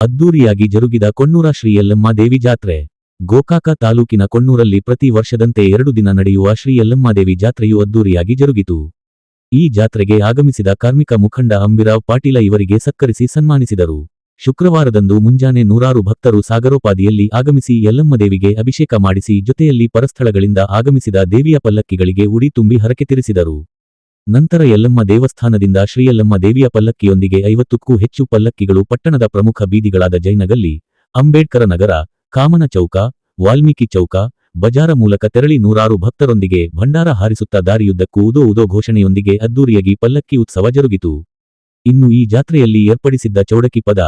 ಅದ್ದೂರಿಯಾಗಿ ಜರುಗಿದ ಕೊಣ್ಣೂರ ಶ್ರೀ ಯಲ್ಲಮ್ಮ ದೇವಿ ಜಾತ್ರೆ. ಗೋಕಾಕ ತಾಲೂಕಿನ ಕೊಣ್ಣೂರಲ್ಲಿ ಪ್ರತಿ ವರ್ಷದಂತೆ 2 ದಿನ ನಡೆಯುವ ಶ್ರೀ ಯಲ್ಲಮ್ಮದೇವಿ ಜಾತ್ರೆಯು ಅದ್ದೂರಿಯಾಗಿ ಜರುಗಿತು. ಈ ಜಾತ್ರೆಗೆ ಆಗಮಿಸಿದ ಕಾರ್ಮಿಕ ಮುಖಂಡ ಅಂಬಿರಾವ್ ಪಾಟೀಲ ಇವರಿಗೆ ಸತ್ಕರಿಸಿ ಸನ್ಮಾನಿಸಿದರು. ಶುಕ್ರವಾರದಂದು ಮುಂಜಾನೆ ನೂರಾರು ಭಕ್ತರು ಸಾಗರೋಪಾದಿಯಲ್ಲಿ ಆಗಮಿಸಿ ಯಲ್ಲಮ್ಮದೇವಿಗೆ ಅಭಿಷೇಕ ಮಾಡಿಸಿ ಜೊತೆಯಲ್ಲಿ ಪರಸ್ಥಳಗಳಿಂದ ಆಗಮಿಸಿದ ದೇವಿಯ ಪಲ್ಲಕ್ಕಿಗಳಿಗೆ ಉಡಿ ತುಂಬಿ ಹರಕೆ ತೀರಿಸಿದರು. ನಂತರ ಯಲ್ಲಮ್ಮ ದೇವಸ್ಥಾನದಿಂದ ಶ್ರೀಯಲ್ಲಮ್ಮ ದೇವಿಯ ಪಲ್ಲಕ್ಕಿಯೊಂದಿಗೆ 50ಕ್ಕೂ ಹೆಚ್ಚು ಪಲ್ಲಕ್ಕಿಗಳು ಪಟ್ಟಣದ ಪ್ರಮುಖ ಬೀದಿಗಳಾದ ಜಯನಗಲ್ಲಿ, ಅಂಬೇಡ್ಕರ ನಗರ, ಕಾಮನ ಚೌಕ, ವಾಲ್ಮೀಕಿ ಚೌಕ, ಬಜಾರ ಮೂಲಕ ತೆರಳಿ ನೂರಾರು ಭಕ್ತರೊಂದಿಗೆ ಭಂಡಾರ ಹಾರಿಸುತ್ತಾ ದಾರಿಯುದ್ದಕ್ಕೂ ಉದೋ ಉದೋ ಘೋಷಣೆಯೊಂದಿಗೆ ಅದ್ದೂರಿಯಾಗಿ ಪಲ್ಲಕ್ಕಿ ಉತ್ಸವ ಜರುಗಿತು. ಇನ್ನು ಈ ಜಾತ್ರೆಯಲ್ಲಿ ಏರ್ಪಡಿಸಿದ್ದ ಚೌಡಕಿ ಪದ,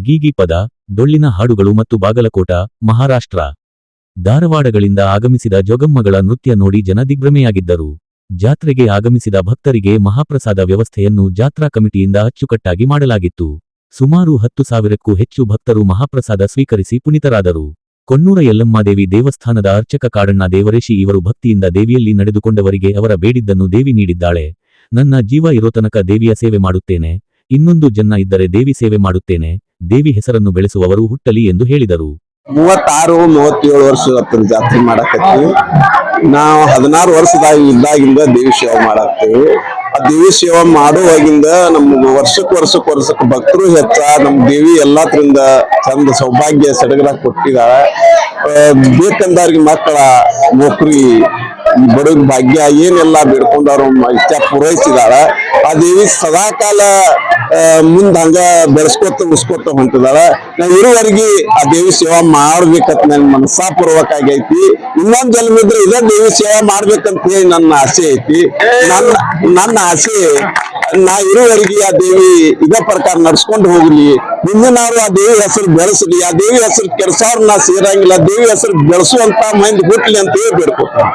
ಗೀಗಿ ಪದ, ಡೊಳ್ಳಿನ ಹಾಡುಗಳು ಮತ್ತು ಬಾಗಲಕೋಟ, ಮಹಾರಾಷ್ಟ್ರ, ಧಾರವಾಡಗಳಿಂದ ಆಗಮಿಸಿದ ಜೋಗಮ್ಮಗಳ ನೃತ್ಯ ನೋಡಿ ಜನ ದಿಗ್ಭ್ರಮೆಯಾಗಿದ್ದರು. ಜಾತ್ರೆಗೆ ಆಗಮಿಸಿದ ಭಕ್ತರಿಗೆ ಮಹಾಪ್ರಸಾದ ವ್ಯವಸ್ಥೆಯನ್ನು ಜಾತ್ರಾ ಕಮಿಟಿಯಿಂದ ಅಚ್ಚುಕಟ್ಟಾಗಿ ಮಾಡಲಾಗಿತ್ತು. ಸುಮಾರು 10,000ಕ್ಕೂ ಹೆಚ್ಚು ಭಕ್ತರು ಮಹಾಪ್ರಸಾದ ಸ್ವೀಕರಿಸಿ ಪುನೀತರಾದರು. ಕೊಣ್ಣೂರ ಯಲ್ಲಮ್ಮದೇವಿ ದೇವಸ್ಥಾನದ ಅರ್ಚಕ ಕಾಡಣ್ಣ ದೇವರೇಶಿ ಇವರು ಭಕ್ತಿಯಿಂದ ದೇವಿಯಲ್ಲಿ ನಡೆದುಕೊಂಡವರಿಗೆ ಅವರ ಬೇಡಿದ್ದನ್ನು ದೇವಿ ನೀಡಿದ್ದಾಳೆ. ನನ್ನ ಜೀವ ಇರೋತನಕ ದೇವಿಯ ಸೇವೆ ಮಾಡುತ್ತೇನೆ, ಇನ್ನೊಂದು ಜನ್ಮ ಇದ್ದರೆ ದೇವಿ ಸೇವೆ ಮಾಡುತ್ತೇನೆ, ದೇವಿ ಹೆಸರನ್ನು ಬೆಳೆಸುವವರು ಹುಟ್ಟಲಿ ಎಂದು ಹೇಳಿದರು. 36-37 ವರ್ಷ ಜಾತ್ರೆ ಮಾಡಾಕತ್ತೀವಿ. ನಾವು 16 ವರ್ಷದಾಗಿಂದ ದೇವಿ ಸೇವೆ ಮಾಡಾಕ್ತೇವಿ. ಆ ದೇವಿ ಸೇವೆ ಮಾಡುವಾಗಿಂದ ನಮ್ಗೆ ವರ್ಷಕ್ಕೆ ಭಕ್ತರು ಹೆಚ್ಚ. ನಮ್ ದೇವಿ ಎಲ್ಲಾದ್ರಿಂದ ಚಂದ ಸೌಭಾಗ್ಯ ಸಡಗರ ಕೊಟ್ಟಿದ್ದಾಳೆ. ಬೇಕಂದವ್ರಿಗೆ ಮಕ್ಕಳ ನೌಕರಿ, ಬಡವ್ರ ಭಾಗ್ಯ ಏನೆಲ್ಲ ಬೇಡ್ಕೊಂಡವ್ರು ಇಚ್ಛೆ ಪೂರೈಸಿದಾಳ. ಆ ದೇವಿ ಸದಾಕಾಲ ಮುಂದ ಹಂಗ ಬೆಳೆಸ್ಕೊತ ಉಸ್ಕೊತ ಹೊಂಟಿದಾಳ. ನಾವ್ ಇರುವರೆಗೆ ಆ ದೇವಿ ಸೇವಾ ಮಾಡ್ಬೇಕಂತ ನನ್ ಮನಸ್ಸಾಪೂರ್ವಕ ಆಗೈತಿ. ಇನ್ನೊಂದ್ ಜನ್ಮ ಇದ್ರೆ ಇದೇ ದೇವಿ ಸೇವಾ ಮಾಡ್ಬೇಕಂತ ಹೇಳಿ ನನ್ನ ಆಸೆ ಐತಿ. ನನ್ನ ಆಸೆ ನಾ ಇರುವರೆಗೆ ಆ ದೇವಿ ಇದೇ ಪ್ರಕಾರ ನಡ್ಸ್ಕೊಂಡು ಹೋಗ್ಲಿ. ಮುಂದಿನವ್ರು ಆ ದೇವಿ ಹೆಸರು ಬೆಳೆಸಲಿ. ಆ ದೇವಿ ಹೆಸರು ಕೆಲ್ಸವ್ರ ನಾ ಸೇರಂಗಿಲ್ಲ, ದೇವಿ ಹೆಸರು ಬೆಳೆಸುವಂತ ಮಂದಿ ಹುಟ್ಲಿ ಅಂತ ಹೇಳಿ ಬೇಡ್ಕೊತಾರ.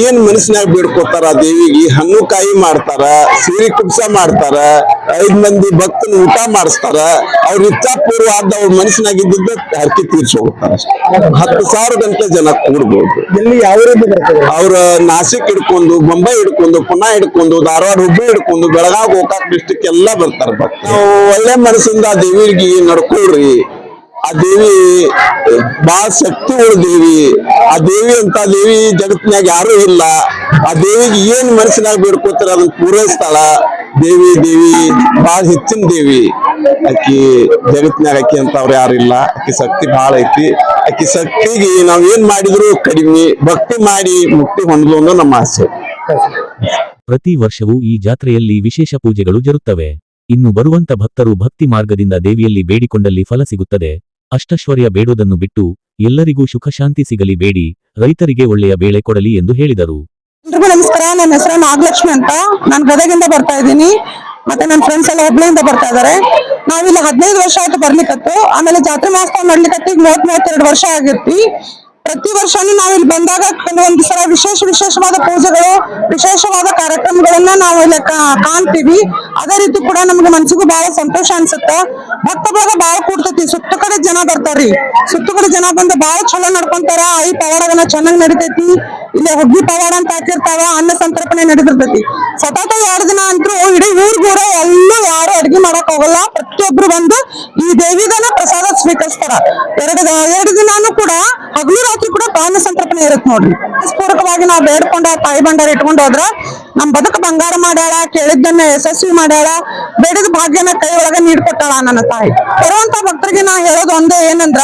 ಏನ್ ಮನಸ್ಸಿನಾಗ ಬೇಡ್ಕೊತಾರ, ಆ ದೇವಿಗೆ ಹಣ್ಣು ಕಾಯಿ ಮಾಡ್ತಾರ, ಸೀರೆ ಕುಬ್ಸ ಮಾಡ್ತಾರ, 5 ಮಂದಿ ಭಕ್ತನ ಊಟ ಮಾಡಿಸ್ತಾರ. ಅವ್ರ ಇಚ್ಛಾಪೂರ್ವ ಆದ ಅವ್ರ ಮನಸ್ಸಿನಾಗ ಇದ್ದಿದ್ದ ಹರಕೆ ತೀರ್ಸಿ ಹೋಗ್ತಾರ. 10,000 ಗಂಟೆ ಜನ ಕೂಡ್ಬೋದು. ಅವ್ರ ನಾಸಿಕ್ ಹಿಡ್ಕೊಂಡು, ಬೊಂಬೈ ಹಿಡ್ಕೊಂಡು, ಪುನಾ ಹಿಡ್ಕೊಂಡು, ಧಾರವಾಡ, ಹುಬ್ಬಳ್ಳಿ ಹಿಡ್ಕೊಂಡು, ಬೆಳಗಾವ್, ಗೋಕಾಕ್ ಡಿಸ್ಟಿಕ್ ಎಲ್ಲಾ ಬರ್ತಾರ. ನಾವು ಒಳ್ಳೆ ಮನಸ್ಸಿಂದ ಆ ದೇವಿಗೆ ನಡ್ಕೊಳ್ರಿ. ಆ ದೇವಿ ಬಹಳ ಶಕ್ತಿ ಉಳ್ಳ ದೇವಿ. ಆ ದೇವಿ ಅಂತ ದೇವಿ ಜಗತ್ತಿನಾಗ ಯಾರು ಇಲ್ಲ. ಆ ದೇವಿಗೆ ಏನ್ ಮನಸ್ಸಿನಾಗ ಬೇಡ್ಕೋತಾರ ಅದನ್ನ ಪೂರೈಸ್ತಾಳ. ದೇವಿ ಬಹಳ ಹೆಚ್ಚಿನ ದೇವಿ. ಆಕಿ ಜಗತ್ತಿನಾಗ ಆಕಿ ಅಂತ ಅವ್ರು ಯಾರಿಲ್ಲ. ಆಕಿ ಶಕ್ತಿ ಬಹಳ ಐತಿ. ಆಕಿ ಶಕ್ತಿಗೆ ನಾವ್ ಏನ್ ಮಾಡಿದ್ರು ಕಡಿಮೆ. ಭಕ್ತಿ ಮಾಡಿ ಮುಕ್ತಿ ಹೊಂದಲು ನಮ್ಮ ಆಸೆ. ಪ್ರತಿ ವರ್ಷವೂ ಈ ಜಾತ್ರೆಯಲ್ಲಿ ವಿಶೇಷ ಪೂಜೆಗಳು ಜರುತ್ತವೆ. ಇನ್ನು ಬರುವಂತ ಭಕ್ತರು ಭಕ್ತಿ ಮಾರ್ಗದಿಂದ ದೇವಿಯಲ್ಲಿ ಬೇಡಿಕೊಂಡಲ್ಲಿ ಫಲ ಸಿಗುತ್ತದೆ. ಅಷ್ಟೈಶ್ವರ್ಯ ಬೇಡೋದನ್ನು ಬಿಟ್ಟು ಎಲ್ಲರಿಗೂ ಸುಖ ಶಾಂತಿ ಸಿಗಲಿ ಬೇಡಿ, ರೈತರಿಗೆ ಒಳ್ಳೆಯ ಬೆಳೆ ಕೊಡಲಿ ಎಂದು ಹೇಳಿದರು. ನಮಸ್ಕಾರ, ನನ್ನ ಹೆಸರು ನಾಗಲಕ್ಷ್ಮಿ ಅಂತ. ನಾನು ಗದಗಿಂದ ಬರ್ತಾ ಇದ್ದೀನಿ. ಮತ್ತೆ ನನ್ನ ಫ್ರೆಂಡ್ಸ್ ಎಲ್ಲ ಹುಬ್ಳಿಯಿಂದ ಬರ್ತಾ ಇದಾರೆ. ನಾವಿಲ್ಲಿ 15 ವರ್ಷ ಆಯ್ತು ಬರ್ಲಿಕ್ಕತ್ತು. ಆಮೇಲೆ ಜಾತ್ರೆ ಮಹೋತ್ಸವ ಮಾಡ್ಲಿಕ್ಕತ್ತಿ 32 ವರ್ಷ ಆಗಿರ್ತಿ. ಪ್ರತಿ ವರ್ಷನೂ ನಾವಿಲ್ಲಿ ಬಂದಾಗ ಕೆಲವೊಂದು ಸಲ ವಿಶೇಷವಾದ ಪೂಜೆಗಳು, ವಿಶೇಷವಾದ ಕಾರ್ಯಕ್ರಮಗಳನ್ನ ನಾವು ಇಲ್ಲಿ ಕಾಣ್ತೀವಿ. ಅದೇ ರೀತಿ ಕೂಡ ನಮ್ಗೆ ಮನ್ಸಿಗೂ ಬಹಳ ಸಂತೋಷ ಅನ್ಸುತ್ತ. ಭಕ್ತ ಬಳಗ ಬಹಳ ಕೂಡ್ತೈತಿ. ಸುತ್ತ ಕಡೆ ಜನ ಬರ್ತಾರ್ರಿ. ಸುತ್ತ ಕಡೆ ಜನ ಬಂದು ಬಹಳ ಚಲೋ ನಡ್ಕೊಂತಾರ. ಈ ಪವಾಡಗನ ಚೆನ್ನಾಗ್ ನಡಿತೈತಿ. ಇಲ್ಲಿ ಹುಗ್ಗಿ ಪವಾಡ ಅಂತ ಹಾಕಿರ್ತಾವ. ಅನ್ನ ಸಂತರ್ಪಣೆ ನಡೀತಿರ್ತೈತಿ. ಸತತ 2 ದಿನ ಅಂತೂ ಇಡೀ ಊರ್ಗೂರ ಎಲ್ಲೂ ಯಾರು ಅಡ್ಗೆ ಮಾಡಕ್ ಹೋಗಲ್ಲ. ಪ್ರತಿಯೊಬ್ರು ಬಂದು ಈ ದೇವಿಗನ ಪ್ರಸಾದ ಸ್ವೀಕರಿಸ್ತಾರ. 2 ದಿನಾನು ಕೂಡ ಹಗಲು ರಾತ್ರಿ ಕೂಡ ಅನ್ನ ಸಂತರ್ಪಣೆ ಇರುತ್ತೆ ನೋಡ್ರಿ. ಪೂರ್ವಕವಾಗಿ ನಾವು ಬೇಡ್ಕೊಂಡ ತಾಯಿ ಭಂಡಾರ ಇಟ್ಕೊಂಡು ಹೋದ್ರ ನಮ್ ಬದುಕು ಬಂಗಾರ ಮಾಡ್ಯಾಳ, ಕೇಳಿದ್ದನ್ನ ಯಶಸ್ವಿ ಮಾಡ್ಯಾಳ, ಬೇಡಿದ ಭಾಗ್ಯನ ಕೈ ಒಳಗ ನೀಡ್ಕೊಟ್ಟಾಳ ನನ್ನ ತಾಯಿ. ಬರುವಂತ ಭಕ್ತರಿಗೆ ನಾ ಹೇಳೋದು ಒಂದೇ ಏನಂದ್ರ,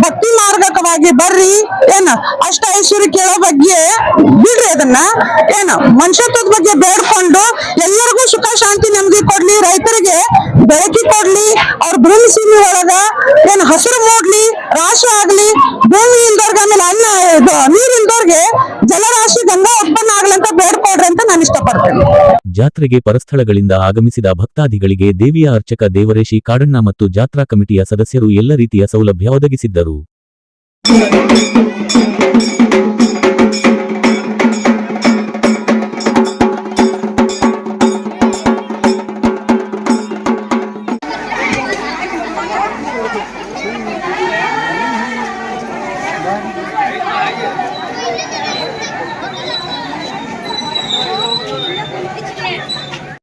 ಭಕ್ತಿ ಮಾರ್ಗಕವಾಗಿ ಬರ್ರಿ. ಅಷ್ಟ ಐಶ್ವರ್ಯ ಕೇಳೋ ಬಗ್ಗೆ ಬಿಡ್ರಿ. ಅದನ್ನ ಮನುಷ್ಯತ್ವದ ಬಗ್ಗೆ ಬೇಡ್ಕೊಂಡು ಎಲ್ಲರಿಗೂ ಸುಖ ಶಾಂತಿ ನೆಮ್ಮದಿ ಕೊಡ್ಲಿ, ರೈತರಿಗೆ ಬೆಳಕಿ ಕೊಡ್ಲಿ, ಅವ್ರ ಭೂಮಿ ಸೀಮೆ ಒಳಗ ಹಸಿರು ಮೂಡ್ಲಿ, ರಾಶಿ ಆಗ್ಲಿ, ಭೂಮಿ ಇಲ್ದವ್ರಿಗೆ ಆಮೇಲೆ ಅನ್ನ ನೀರ್ ಇಲ್ದವ್ರಿಗೆ ಜಲರಾಶಿ ಗಂಗಾ ಉತ್ಪನ್ನ ಆಗ್ಲಂತ ಬೇಡ್ಕೊಡ್ರಿ ಅಂತ ನಾನು ಇಷ್ಟಪಡ್ತೇನೆ. ಜಾತ್ರೆಗೆ ಪರಸ್ಥಳಗಳಿಂದ ಆಗಮಿಸಿದ ಭಕ್ತಾದಿಗಳಿಗೆ ದೇವಿಯ ಅರ್ಚಕ ದೇವರೇಶಿ ಕಾಡಣ್ಣ ಮತ್ತು ಜಾತ್ರಾ ಕಮಿಟಿಯ ಸದಸ್ಯರು ಎಲ್ಲ ರೀತಿಯ ಸೌಲಭ್ಯ ಒದಗಿಸಿದ್ದರು.